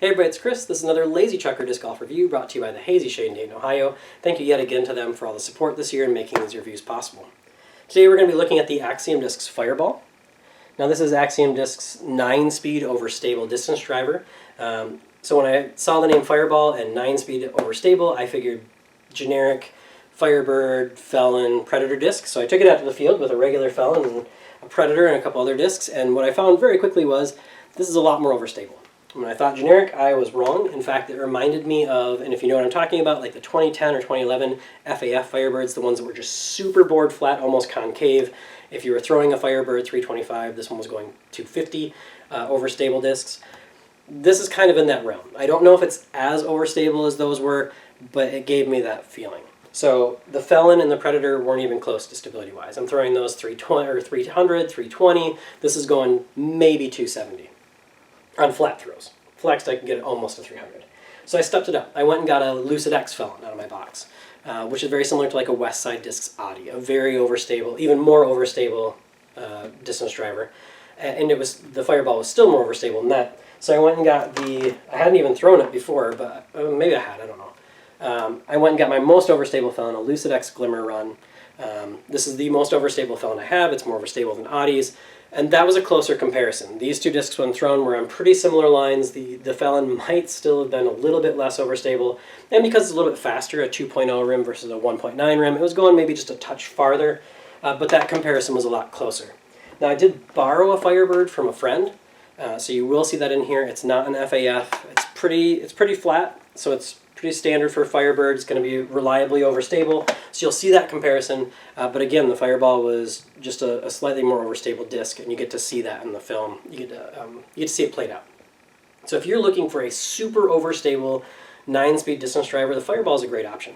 Hey everybody, it's Chris. This is another Lazy Chucker Disc Golf review brought to you by the Hazy Shade in Dayton, Ohio. Thank you yet again to them for all the support this year in making these reviews possible. Today we're going to be looking at the Axiom Discs Fireball. Now this is Axiom Discs 9-speed overstable distance driver. So when I saw the name Fireball and 9-speed overstable, I figured generic Firebird, Felon, Predator disc. So I took it out to the field with a regular Felon and a Predator and a couple other discs, and what I found very quickly was this is a lot more overstable. When I thought generic, I was wrong. In fact, it reminded me of, and if you know what I'm talking about, like the 2010 or 2011 FAF Firebirds, the ones that were just super bored flat, almost concave. If you were throwing a Firebird 325, this one was going 250 overstable discs. This is kind of in that realm. I don't know if it's as overstable as those were, but it gave me that feeling. So the Felon and the Predator weren't even close to stability-wise. I'm throwing those 320 or 300, 320. This is going maybe 270. On flat throws. Flexed, I can get it almost to 300. So I stepped it up. I went and got a Lucid-X Felon out of my box, which is very similar to like a West Side Discs Audi, a very overstable, even more overstable distance driver. And it was, the Fireball was still more overstable than that. So I went and got I hadn't even thrown it before, but maybe I had, I don't know. I went and got my most overstable Felon, a Lucid-X Glimmer run. This is the most overstable Felon I have. It's more overstable than Audis. And that was a closer comparison. These two discs, when thrown, were on pretty similar lines. The Felon might still have been a little bit less overstable. And because it's a little bit faster, a 2.0 rim versus a 1.9 rim, it was going maybe just a touch farther. But that comparison was a lot closer. Now, I did borrow a Firebird from a friend. So you will see that in here. It's not an FAF. It's pretty flat, so it's pretty standard for Firebird. It's going to be reliably overstable. So you'll see that comparison. But again, the Fireball was just a slightly more overstable disc, and you get to see that in the film. You get to see it played out. So if you're looking for a super overstable 9-speed distance driver, the Fireball is a great option.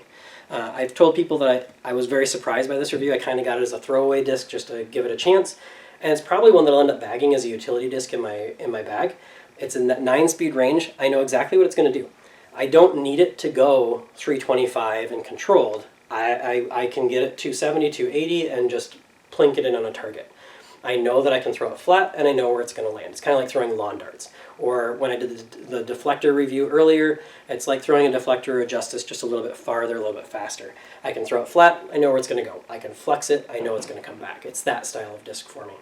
I've told people that I was very surprised by this review. I kind of got it as a throwaway disc just to give it a chance. And it's probably one that I'll end up bagging as a utility disc in my bag. It's in that 9-speed range. I know exactly what it's going to do. I don't need it to go 325 and controlled. I can get it 270, 280 and just plink it in on a target. I know that I can throw it flat and I know where it's going to land. It's kind of like throwing lawn darts. Or when I did the deflector review earlier, it's like throwing a deflector or a Justice just a little bit farther, a little bit faster. I can throw it flat, I know where it's going to go. I can flex it, I know it's going to come back. It's that style of disc for me.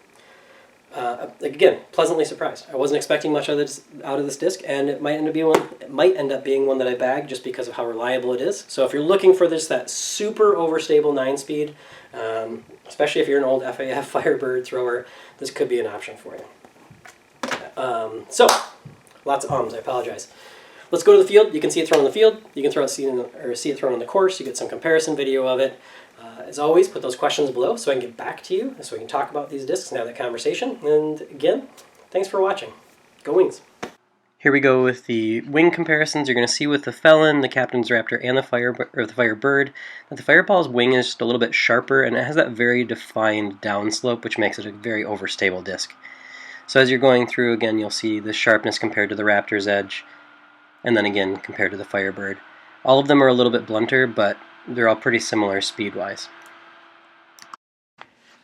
Again, pleasantly surprised. I wasn't expecting much out of this disc, and it might end up being one that I bag just because of how reliable it is. So if you're looking for that super overstable 9-speed, especially if you're an old FAF Firebird thrower, this could be an option for you. So lots of ums. I apologize. Let's go to the field. You can see it thrown in the field. You can see it thrown on the course. You get some comparison video of it. As always, put those questions below so I can get back to you, so we can talk about these discs and have that conversation. And again, thanks for watching. Go Wings! Here we go with the wing comparisons. You're going to see with the Felon, the Captain Raptor, and the Firebird that the Fireball's wing is just a little bit sharper, and it has that very defined downslope, which makes it a very overstable disc. So as you're going through, again, you'll see the sharpness compared to the Raptor's edge, and then again compared to the Firebird. All of them are a little bit blunter, but they're all pretty similar speed-wise.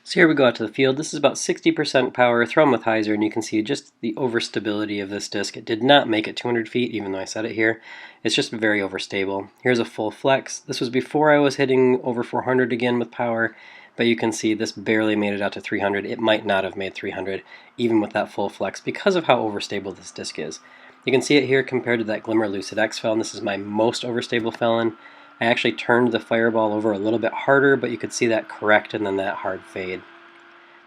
So here we go out to the field. This is about 60% power thrown with hyzer, and you can see just the overstability of this disc. It did not make it 200 feet, even though I said it here. It's just very overstable. Here's a full flex. This was before I was hitting over 400 again with power, but you can see this barely made it out to 300. It might not have made 300, even with that full flex, because of how overstable this disc is. You can see it here compared to that Glimmer Lucid-X Felon. This is my most overstable Felon. I actually turned the Fireball over a little bit harder, but you could see that correct and then that hard fade.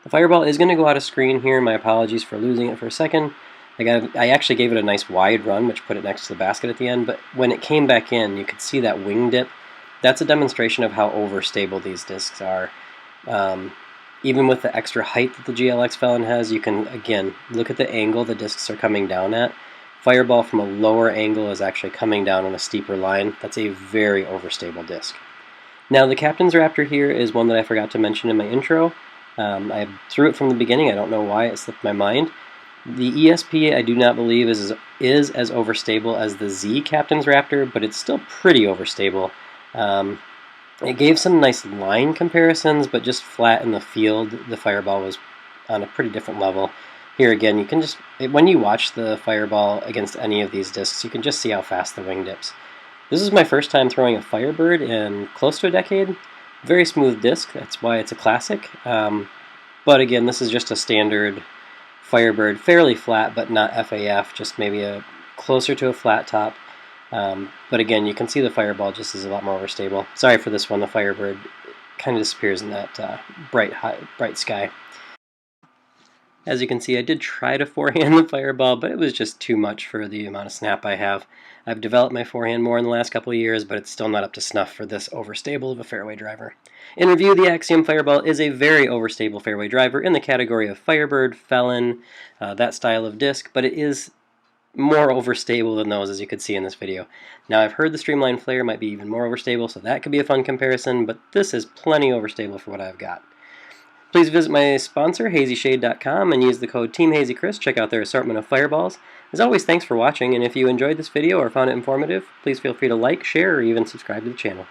The Fireball is going to go out of screen here. My apologies for losing it for a second. I actually gave it a nice wide run, which put it next to the basket at the end, but when it came back in, you could see that wing dip. That's a demonstration of how overstable these discs are. Even with the extra height that the GLX Felon has, you can, again, look at the angle the discs are coming down at. Fireball from a lower angle is actually coming down on a steeper line. That's a very overstable disc. Now the Captain's Raptor here is one that I forgot to mention in my intro. I threw it from the beginning. I don't know why it slipped my mind. The ESP I do not believe is as overstable as the Z Captain's Raptor, but it's still pretty overstable. It gave some nice line comparisons, but just flat in the field, the Fireball was on a pretty different level. Here again, you can just, when you watch the Fireball against any of these discs, you can just see how fast the wing dips. This is my first time throwing a Firebird in close to a decade. Very smooth disc, that's why it's a classic. But again, this is just a standard Firebird, fairly flat, but not FAF, just maybe a closer to a flat top. But again, you can see the Fireball just is a lot more overstable. Sorry for this one, the Firebird kind of disappears in that bright sky. As you can see, I did try to forehand the Fireball, but it was just too much for the amount of snap I have. I've developed my forehand more in the last couple of years, but it's still not up to snuff for this overstable of a fairway driver. In review, the Axiom Fireball is a very overstable fairway driver in the category of Firebird, Felon, that style of disc, but it is more overstable than those, as you could see in this video. Now, I've heard the Streamline Flare might be even more overstable, so that could be a fun comparison, but this is plenty overstable for what I've got. Please visit my sponsor, hazyshade.com, and use the code TEAMHAZYCHRIS. Check out their assortment of fireballs. As always, thanks for watching, and if you enjoyed this video or found it informative, please feel free to like, share, or even subscribe to the channel.